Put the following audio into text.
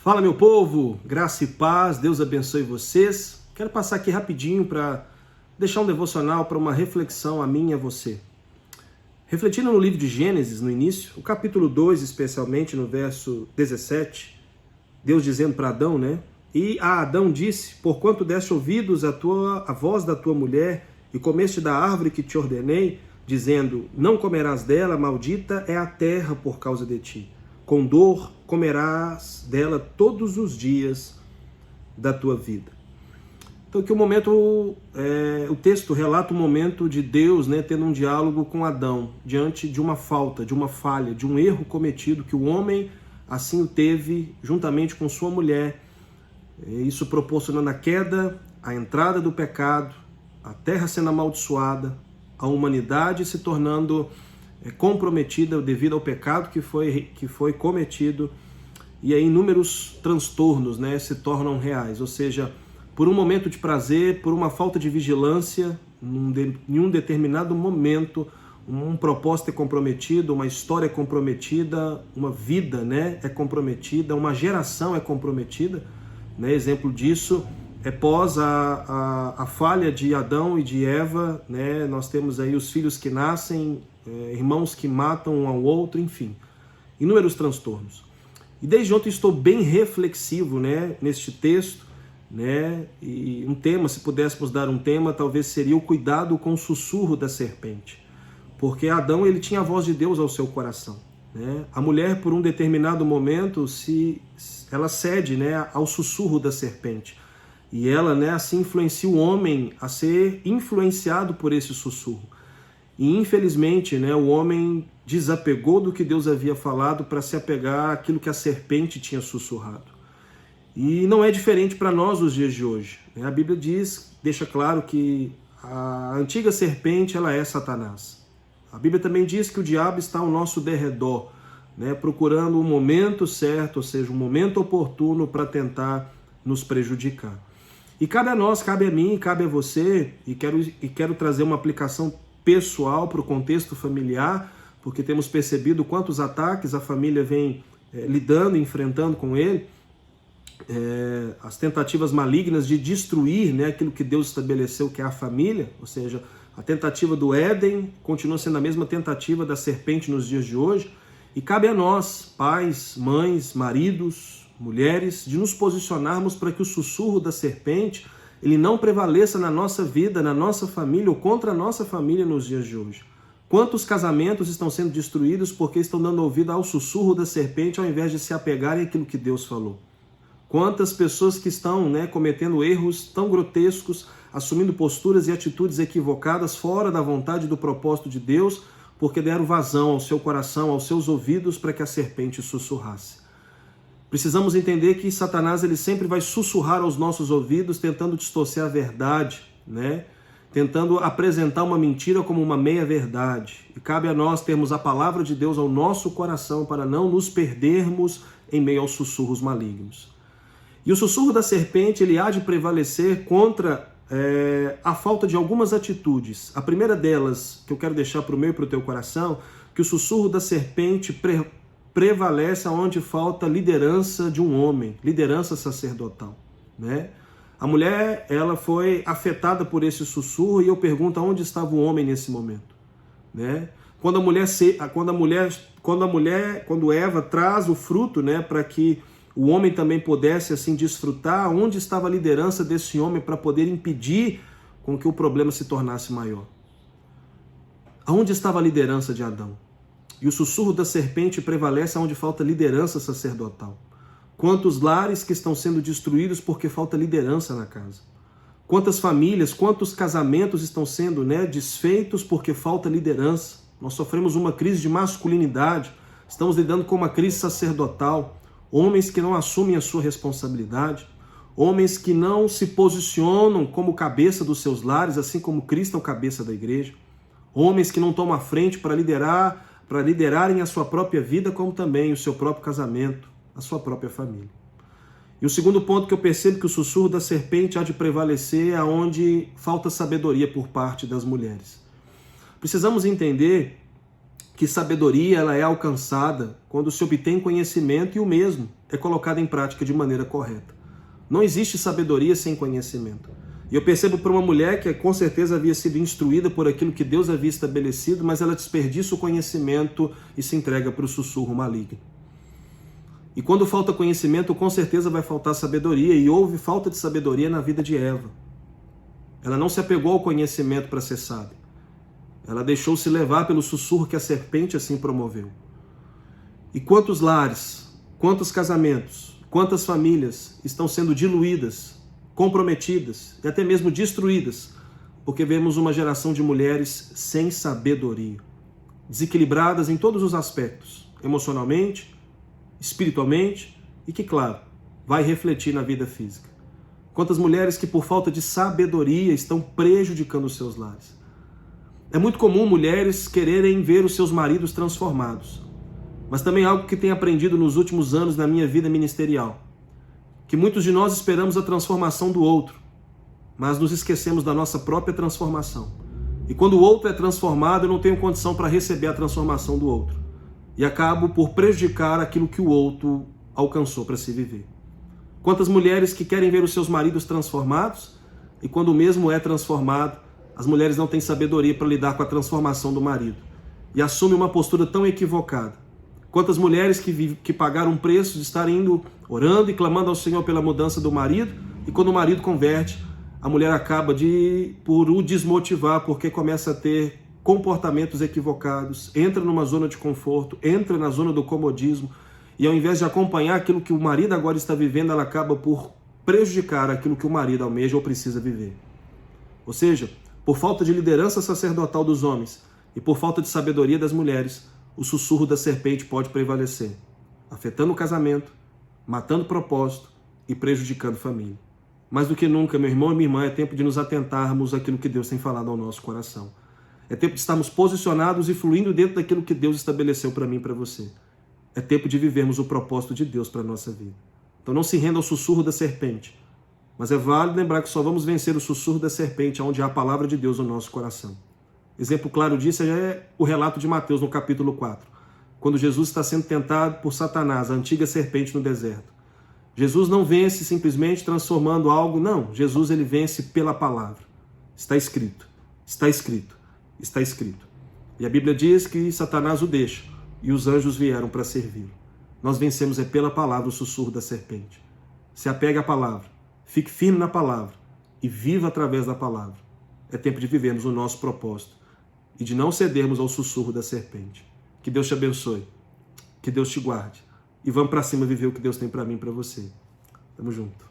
Fala, meu povo, graça e paz, Deus abençoe vocês. Quero passar aqui rapidinho para deixar um devocional para uma reflexão a mim e a você. Refletindo no livro de Gênesis, no início, o capítulo 2, especialmente no verso 17, Deus dizendo para Adão, né? E a Adão disse, porquanto deste ouvidos a voz da tua mulher e comeste da árvore que te ordenei, dizendo, não comerás dela, maldita é a terra por causa de ti. Com dor comerás dela todos os dias da tua vida. Então aqui o texto relata o momento de Deus, né, tendo um diálogo com Adão, diante de uma falta, de uma falha, de um erro cometido, que o homem assim o teve juntamente com sua mulher. Isso proporcionando a queda, a entrada do pecado, a terra sendo amaldiçoada, a humanidade se tornando comprometida devido ao pecado que foi cometido, e aí inúmeros transtornos, né, se tornam reais, ou seja, por um momento de prazer, por uma falta de vigilância, em um determinado momento, um propósito é comprometido, uma história é comprometida, uma vida, né, é comprometida, uma geração é comprometida, né? Exemplo disso é pós a falha de Adão e de Eva, né? Nós temos aí os filhos que nascem, irmãos que matam um ao outro, enfim, inúmeros transtornos. E desde ontem estou bem reflexivo, né, neste texto, né, e um tema, se pudéssemos dar um tema, talvez seria o cuidado com o sussurro da serpente, porque Adão ele tinha a voz de Deus ao seu coração, né? A mulher por um determinado momento ela cede, né, ao sussurro da serpente, e ela, né, assim influencia o homem a ser influenciado por esse sussurro. E infelizmente, né, o homem desapegou do que Deus havia falado para se apegar àquilo que a serpente tinha sussurrado. E não é diferente para nós nos dias de hoje, né? A Bíblia deixa claro que a antiga serpente ela é Satanás. A Bíblia também diz que o diabo está ao nosso derredor, né, procurando o momento certo, ou seja, o momento oportuno para tentar nos prejudicar. E cabe a nós, cabe a mim, cabe a você, e quero trazer uma aplicação pessoal para o contexto familiar, porque temos percebido quantos ataques a família vem lidando, enfrentando com ele, as tentativas malignas de destruir, né, aquilo que Deus estabeleceu que é a família, ou seja, a tentativa do Éden continua sendo a mesma tentativa da serpente nos dias de hoje, e cabe a nós, pais, mães, maridos, mulheres, de nos posicionarmos para que o sussurro da serpente ele não prevaleça na nossa vida, na nossa família ou contra a nossa família nos dias de hoje. Quantos casamentos estão sendo destruídos porque estão dando ouvido ao sussurro da serpente ao invés de se apegarem àquilo que Deus falou? Quantas pessoas que estão, né, cometendo erros tão grotescos, assumindo posturas e atitudes equivocadas fora da vontade e do propósito de Deus, porque deram vazão ao seu coração, aos seus ouvidos para que a serpente sussurrasse. Precisamos entender que Satanás ele sempre vai sussurrar aos nossos ouvidos, tentando distorcer a verdade, né? Tentando apresentar uma mentira como uma meia-verdade. E cabe a nós termos a palavra de Deus ao nosso coração para não nos perdermos em meio aos sussurros malignos. E o sussurro da serpente ele há de prevalecer contra a falta de algumas atitudes. A primeira delas, que eu quero deixar para o meu e para o teu coração, que o sussurro da serpente prevalece onde falta liderança de um homem, liderança sacerdotal, né? A mulher, ela foi afetada por esse sussurro e eu pergunto onde estava o homem nesse momento, né? Quando Eva traz o fruto, né, para que o homem também pudesse assim desfrutar, onde estava a liderança desse homem para poder impedir com que o problema se tornasse maior? Aonde estava a liderança de Adão? E o sussurro da serpente prevalece onde falta liderança sacerdotal. Quantos lares que estão sendo destruídos porque falta liderança na casa? Quantas famílias, quantos casamentos estão sendo, né, desfeitos porque falta liderança? Nós sofremos uma crise de masculinidade, estamos lidando com uma crise sacerdotal. Homens que não assumem a sua responsabilidade, homens que não se posicionam como cabeça dos seus lares, assim como Cristo é o cabeça da igreja, homens que não tomam a frente para liderarem a sua própria vida, como também o seu próprio casamento, a sua própria família. E o segundo ponto que eu percebo que o sussurro da serpente há de prevalecer é onde falta sabedoria por parte das mulheres. Precisamos entender que sabedoria ela é alcançada quando se obtém conhecimento e o mesmo é colocado em prática de maneira correta. Não existe sabedoria sem conhecimento. E eu percebo por uma mulher que com certeza havia sido instruída por aquilo que Deus havia estabelecido, mas ela desperdiça o conhecimento e se entrega para o sussurro maligno. E quando falta conhecimento, com certeza vai faltar sabedoria, e houve falta de sabedoria na vida de Eva. Ela não se apegou ao conhecimento para ser sábia. Ela deixou-se levar pelo sussurro que a serpente assim promoveu. E quantos lares, quantos casamentos, quantas famílias estão sendo diluídas, comprometidas e até mesmo destruídas, porque vemos uma geração de mulheres sem sabedoria, desequilibradas em todos os aspectos, emocionalmente, espiritualmente e que, claro, vai refletir na vida física. Quantas mulheres que por falta de sabedoria estão prejudicando os seus lares. É muito comum mulheres quererem ver os seus maridos transformados, mas também algo que tenho aprendido nos últimos anos na minha vida ministerial, que muitos de nós esperamos a transformação do outro, mas nos esquecemos da nossa própria transformação. E quando o outro é transformado, eu não tenho condição para receber a transformação do outro. E acabo por prejudicar aquilo que o outro alcançou para se viver. Quantas mulheres que querem ver os seus maridos transformados, e quando o mesmo é transformado, as mulheres não têm sabedoria para lidar com a transformação do marido e assumem uma postura tão equivocada. Quantas mulheres que pagaram um preço de estar indo, orando e clamando ao Senhor pela mudança do marido, e quando o marido converte, a mulher acaba por o desmotivar, porque começa a ter comportamentos equivocados, entra numa zona de conforto, entra na zona do comodismo, e ao invés de acompanhar aquilo que o marido agora está vivendo, ela acaba por prejudicar aquilo que o marido almeja ou precisa viver. Ou seja, por falta de liderança sacerdotal dos homens e por falta de sabedoria das mulheres, o sussurro da serpente pode prevalecer, afetando o casamento, matando o propósito e prejudicando a família. Mais do que nunca, meu irmão e minha irmã, é tempo de nos atentarmos àquilo que Deus tem falado ao nosso coração. É tempo de estarmos posicionados e fluindo dentro daquilo que Deus estabeleceu para mim e para você. É tempo de vivermos o propósito de Deus para a nossa vida. Então não se renda ao sussurro da serpente, mas é válido lembrar que só vamos vencer o sussurro da serpente onde há a palavra de Deus no nosso coração. Exemplo claro disso é o relato de Mateus no capítulo 4, quando Jesus está sendo tentado por Satanás, a antiga serpente no deserto. Jesus não vence simplesmente transformando algo, não. Jesus ele vence pela palavra. Está escrito, está escrito, está escrito. E a Bíblia diz que Satanás o deixa e os anjos vieram para servi-lo. Nós vencemos pela palavra o sussurro da serpente. Se apegue à palavra, fique firme na palavra e viva através da palavra. É tempo de vivermos o nosso propósito e de não cedermos ao sussurro da serpente. Que Deus te abençoe, que Deus te guarde e vamos para cima viver o que Deus tem para mim e para você. Tamo junto.